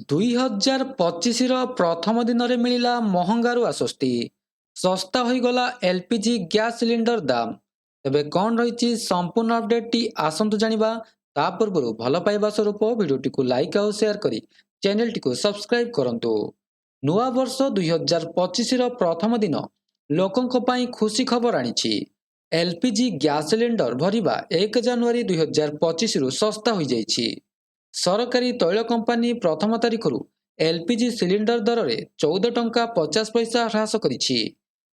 2025 ପ୍ରଥମ ଦିନରେ ମିଳିଲା ମହଙ୍ଗାରୁ ଆଶ୍ୱସ୍ତି। ଶସ୍ତା ହୋଇଗଲା ଏଲ୍‌ପିଜି ଗ୍ୟାସ୍ ସିଲିଣ୍ଡର ଦାମ। ତେବେ କ'ଣ ରହିଛି ସମ୍ପୂର୍ଣ୍ଣ ଅପଡେଟଟି ଆସନ୍ତୁ ଜାଣିବା। ତା ପୂର୍ବରୁ ଭଲ ପାଇବା ସ୍ୱରୂପ ଭିଡ଼ିଓଟିକୁ ଲାଇକ୍ ଆଉ ସେୟାର କରି ଚ୍ୟାନେଲଟିକୁ ସବସ୍କ୍ରାଇବ୍ କରନ୍ତୁ। ନୂଆବର୍ଷ 2025ର ପ୍ରଥମ ଦିନ ଲୋକଙ୍କ ପାଇଁ ଖୁସି ଖବର ଆଣିଛି। ଏଲ୍‌ପିଜି ଗ୍ୟାସ୍ ସିଲିଣ୍ଡର ଭରିବା 1 ଜାନୁଆରୀ 2025ରୁ ଶସ୍ତା ହୋଇଯାଇଛି। ସରକାରୀ ତୈଳ କମ୍ପାନୀ ପ୍ରଥମ ତାରିଖରୁ ଏଲ୍‌ପିଜି ସିଲିଣ୍ଡର ଦରରେ 14 ଟଙ୍କା 50 ପଇସା ହ୍ରାସ କରିଛି।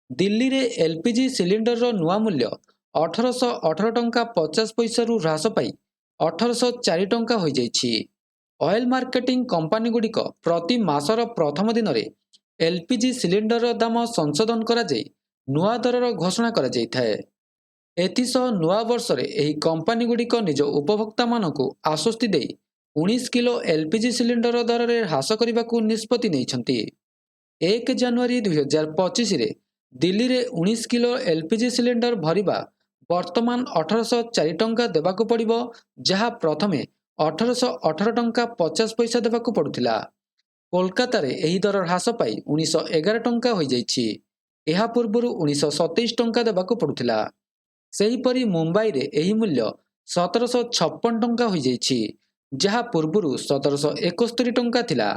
ଦିଲ୍ଲୀରେ ଏଲ୍‌ପିଜି ସିଲିଣ୍ଡରର ନୂଆ ମୂଲ୍ୟ 1818 ଟଙ୍କା 50 ପଇସାରୁ ହ୍ରାସ ପାଇ 1804 ଟଙ୍କା ହୋଇଯାଇଛି। ଅଏଲ୍ ମାର୍କେଟିଂ କମ୍ପାନୀଗୁଡ଼ିକ ପ୍ରତି ମାସର ପ୍ରଥମ ଦିନରେ ଏଲ୍‌ପିଜି ସିଲିଣ୍ଡରର ଦାମ ସଂଶୋଧନ କରାଯାଇ ନୂଆ ଦରର ଘୋଷଣା କରାଯାଇଥାଏ। ଏଥିସହ ନୂଆ ବର୍ଷରେ ଏହି କମ୍ପାନୀଗୁଡ଼ିକ ନିଜ ଉପଭୋକ୍ତାମାନଙ୍କୁ ଆଶ୍ୱସ୍ତି ଦେଇ 19 କିଲୋ ଏଲ୍‌ପିଜି ସିଲିଣ୍ଡର ଦରରେ ହ୍ରାସ କରିବାକୁ ନିଷ୍ପତ୍ତି ନେଇଛନ୍ତି। 1 ଜାନୁଆରୀ 2025ରେ ଦିଲ୍ଲୀରେ 19 କିଲୋ ଏଲ୍‌ପିଜି ସିଲିଣ୍ଡର ଭରିବା ବର୍ତ୍ତମାନ 1804 ଟଙ୍କା ଦେବାକୁ ପଡ଼ିବ, ଯାହା ପ୍ରଥମେ 1818 ଟଙ୍କା 50 ପଇସା ଦେବାକୁ ପଡ଼ୁଥିଲା। କୋଲକାତାରେ ଏହି ଦର ହ୍ରାସ ପାଇ 1911 ଟଙ୍କା ହୋଇଯାଇଛି। ଏହା ପୂର୍ବରୁ 1927 ଟଙ୍କା ଦେବାକୁ ପଡ଼ୁଥିଲା। ସେହିପରି ମୁମ୍ବାଇରେ ଏହି ମୂଲ୍ୟ 1756 ଟଙ୍କା ହୋଇଯାଇଛି, ଯାହା ପୂର୍ବରୁ 1771 ଟଙ୍କା ଥିଲା।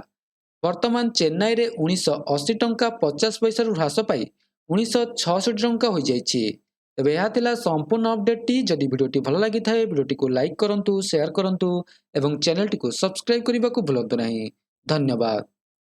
ବର୍ତ୍ତମାନ ଚେନ୍ନାଇରେ 1980 ଟଙ୍କା 50 ପଇସାରୁ ହ୍ରାସ ପାଇ 1966 ଟଙ୍କା ହୋଇଯାଇଛି। ତେବେ ଏହା ଥିଲା ସମ୍ପୂର୍ଣ୍ଣ ଅପଡେଟଟି। ଯଦି ଭିଡ଼ିଓଟି ଭଲ ଲାଗିଥାଏ ଭିଡ଼ିଓଟିକୁ ଲାଇକ୍ କରନ୍ତୁ, ସେୟାର କରନ୍ତୁ ଏବଂ ଚ୍ୟାନେଲଟିକୁ ସବସ୍କ୍ରାଇବ୍ କରିବାକୁ ଭୁଲନ୍ତୁ ନାହିଁ। ଧନ୍ୟବାଦ।